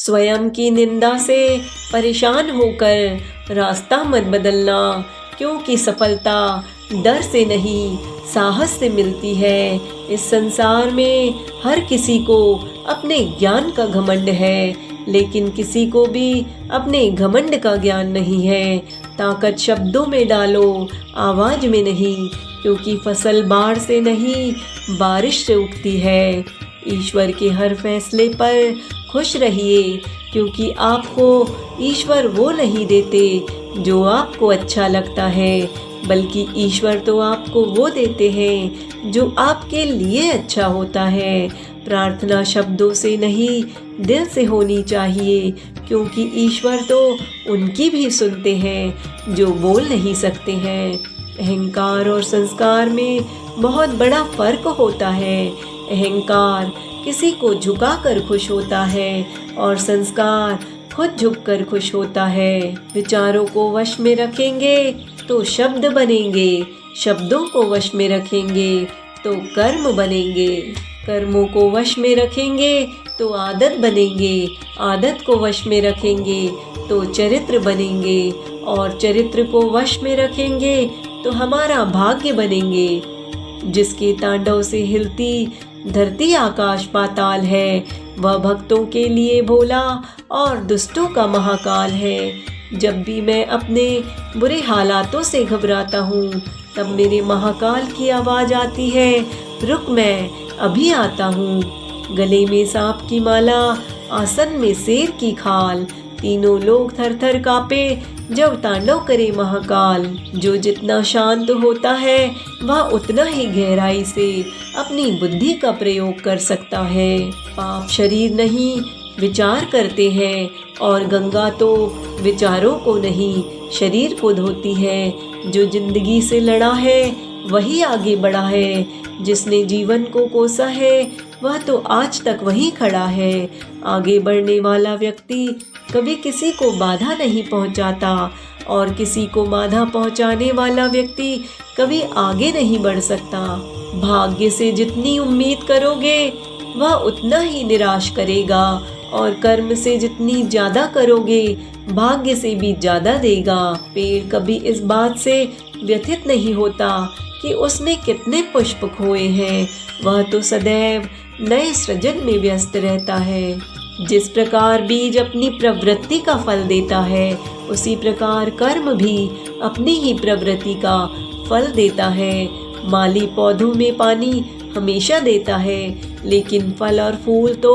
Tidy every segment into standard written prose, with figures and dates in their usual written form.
स्वयं की निंदा से परेशान होकर रास्ता मत बदलना, क्योंकि सफलता डर से नहीं साहस से मिलती है। इस संसार में हर किसी को अपने ज्ञान का घमंड है, लेकिन किसी को भी अपने घमंड का ज्ञान नहीं है। ताकत शब्दों में डालो, आवाज में नहीं, क्योंकि फसल बाढ़ से नहीं बारिश से उगती है। ईश्वर के हर फैसले पर खुश रहिए, क्योंकि आपको ईश्वर वो नहीं देते जो आपको अच्छा लगता है, बल्कि ईश्वर तो आपको वो देते हैं जो आपके लिए अच्छा होता है। प्रार्थना शब्दों से नहीं दिल से होनी चाहिए, क्योंकि ईश्वर तो उनकी भी सुनते हैं जो बोल नहीं सकते हैं। अहंकार और संस्कार में बहुत बड़ा फर्क होता है। अहंकार किसी को झुकाकर खुश होता है और संस्कार खुद झुककर खुश होता है। विचारों को वश में रखेंगे तो शब्द बनेंगे, शब्दों को वश में रखेंगे तो कर्म बनेंगे, कर्मों को वश में रखेंगे तो आदत बनेंगे, आदत को वश में रखेंगे तो चरित्र बनेंगे, और चरित्र को वश में रखेंगे तो हमारा भाग्य बनेंगे। जिसके तांडव से हिलती धरती आकाश पाताल है, वह भक्तों के लिए भोला और दुष्टों का महाकाल है। जब भी मैं अपने बुरे हालातों से घबराता हूँ, तब मेरे महाकाल की आवाज़ आती है, रुक मैं अभी आता हूँ। गले में सांप की माला, आसन में शेर की खाल, तीनों लोग थर थर कांपे जब तांडव करे महाकाल। जो जितना शांत होता है वह उतना ही गहराई से अपनी बुद्धि का प्रयोग कर सकता है। पाप शरीर नहीं विचार करते हैं, और गंगा तो विचारों को नहीं शरीर को धोती है। जो जिंदगी से लड़ा है वही आगे बढ़ा है, जिसने जीवन को कोसा है वह तो आज तक वहीं खड़ा है। आगे बढ़ने वाला व्यक्ति कभी किसी को बाधा नहीं पहुंचाता, और किसी को बाधा पहुंचाने वाला व्यक्ति कभी आगे नहीं बढ़ सकता। भाग्य से जितनी उम्मीद करोगे वह उतना ही निराश करेगा, और कर्म से जितनी ज्यादा करोगे भाग्य से भी ज्यादा देगा। पेड़ कभी इस बात से व्यथित नहीं होता कि उसने कितने पुष्प खोए हैं, वह तो सदैव नए सृजन में व्यस्त रहता है। जिस प्रकार बीज अपनी प्रवृत्ति का फल देता है, उसी प्रकार कर्म भी अपनी ही प्रवृत्ति का फल देता है। माली पौधों में पानी हमेशा देता है, लेकिन फल और फूल तो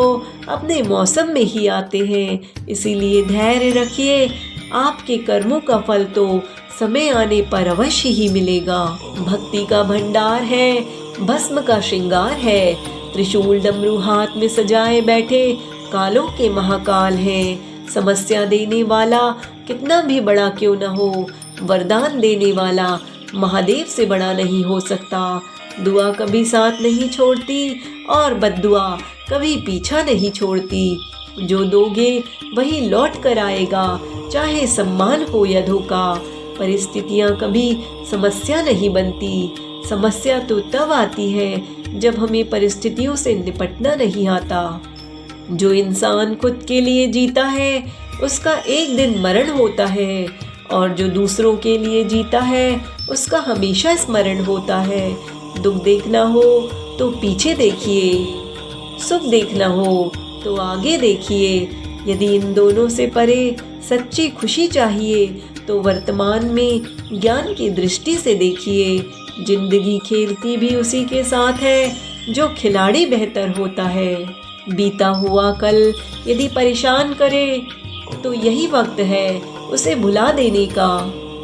अपने मौसम में ही आते हैं। इसीलिए धैर्य रखिए, आपके कर्मों का फल तो समय आने पर अवश्य ही मिलेगा। भक्ति का भंडार है, भस्म का श्रृंगार है, त्रिशूल डमरू हाथ में सजाए बैठे कालों के महाकाल हैं। समस्या देने वाला कितना भी बड़ा क्यों न हो, वरदान देने वाला महादेव से बड़ा नहीं हो सकता। दुआ कभी साथ नहीं छोड़ती और बद्दुआ कभी पीछा नहीं छोड़ती। जो दोगे वही लौट कर आएगा, चाहे सम्मान हो या धोखा। परिस्थितियाँ कभी समस्या नहीं बनती, समस्या तो तब आती है जब हमें परिस्थितियों से निपटना नहीं आता। जो इंसान खुद के लिए जीता है उसका एक दिन मरण होता है, और जो दूसरों के लिए जीता है उसका हमेशा स्मरण होता है। दुख देखना हो तो पीछे देखिए, सुख देखना हो तो आगे देखिए। यदि इन दोनों से परे सच्ची खुशी चाहिए तो वर्तमान में ज्ञान की दृष्टि से देखिए। जिंदगी खेलती भी उसी के साथ है जो खिलाड़ी बेहतर होता है। बीता हुआ कल यदि परेशान करे तो यही वक्त है उसे भुला देने का।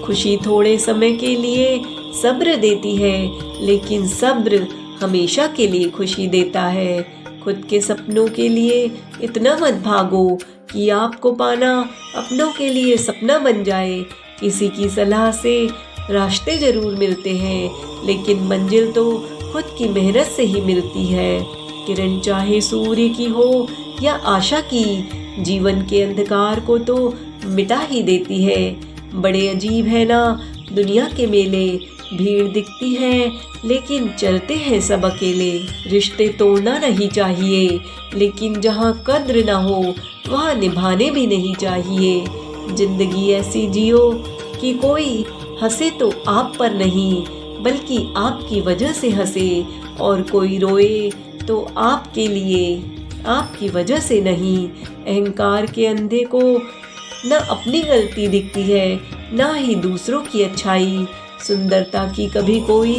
खुशी थोड़े समय के लिए सब्र देती है, लेकिन सब्र हमेशा के लिए खुशी देता है। खुद के सपनों के लिए इतना मत भागो कि आपको पाना अपनों के लिए सपना बन जाए। किसी की सलाह से रास्ते जरूर मिलते हैं, लेकिन मंजिल तो खुद की मेहनत से ही मिलती है। किरण चाहे सूर्य की हो या आशा की, जीवन के अंधकार को तो मिटा ही देती है। बड़े अजीब है ना दुनिया के मेले, भीड़ दिखती है लेकिन चलते हैं सब अकेले। रिश्ते तोड़ना नहीं चाहिए लेकिन जहाँ कद्र ना हो वहाँ निभाने भी नहीं चाहिए। जिंदगी ऐसी जियो कि कोई हंसे तो आप पर नहीं बल्कि आपकी वजह से हंसे, और कोई रोए तो आपके लिए, आपकी वजह से नहीं। अहंकार के अंधे को न अपनी गलती दिखती है न ही दूसरों की अच्छाई। सुंदरता की कभी कोई